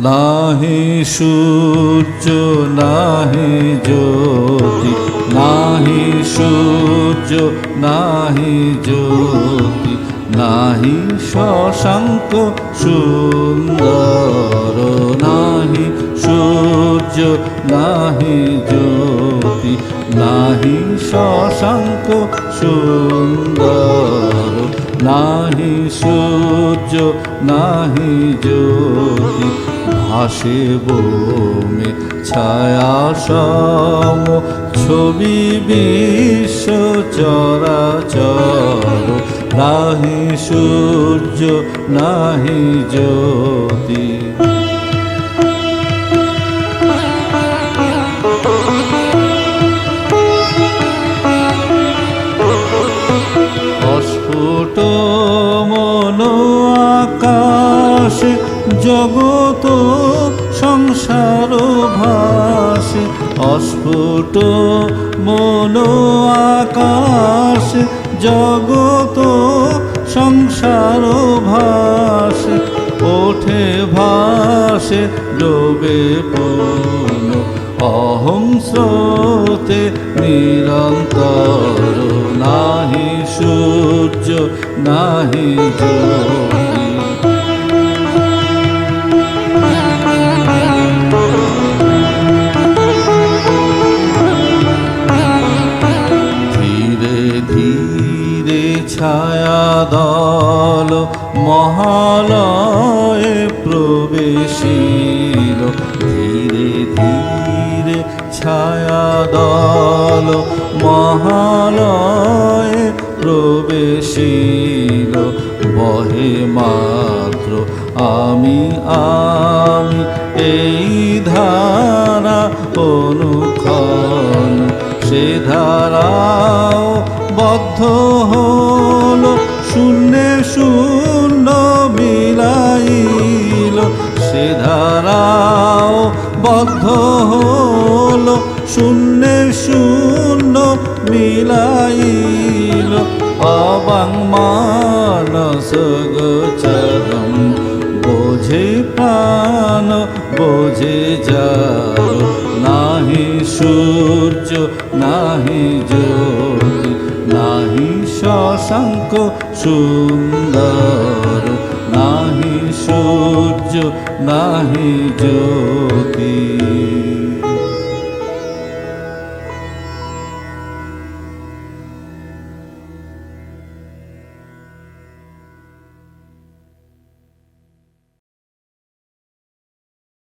নাহি সূর্য নাহি জ্যোতি, নাহি সূর্য নাহি জ্যোতি, নাহি শশাঙ্ক সুন্দর, নাহি সূর্য নাহি জ্যোতি, নাহি শশাঙ্ক সুন্দর, নাহি সূর্য নাহি জ্যোতি, ভাসে বোমে ছায়া সম ছবি বিশ্ব চরাচর, নাহি সূর্য নাহি জ্যোতি। অস্ফুট মন আকাশে জগত সংসার ভাসে, অস্ফুট মন আকাশে জগত সংসার ভাসে, ওঠে ভাসে ডোবে পূর্ণ অহং স্রোতে নিরন্তর, নাহি সূর্য নাহি জ্যোতি। ধীরে ধীরে ছায়া দল মহালয়ে প্রবেশিল, ধীরে ধীরে ছায়া দল মহালয়ে প্রবেশিল, বহে মাত্র আমি আমি এই ধারা অনুক্ষণ, সে ধারাও বদ্ধ হল শূন্যে শূন্য মিলাইল, সে ধারাও বদ্ধ হল শূন্যে শূন্য মিলাইল, অবাং মানস গোচরম বোঝে প্রাণ বোঝে যার, নাহি সূর্য নাহি জ্যোতি, নাহি শশাঙ্ক সুন্দর, নাহি সূর্য নাহি জ্যোতি।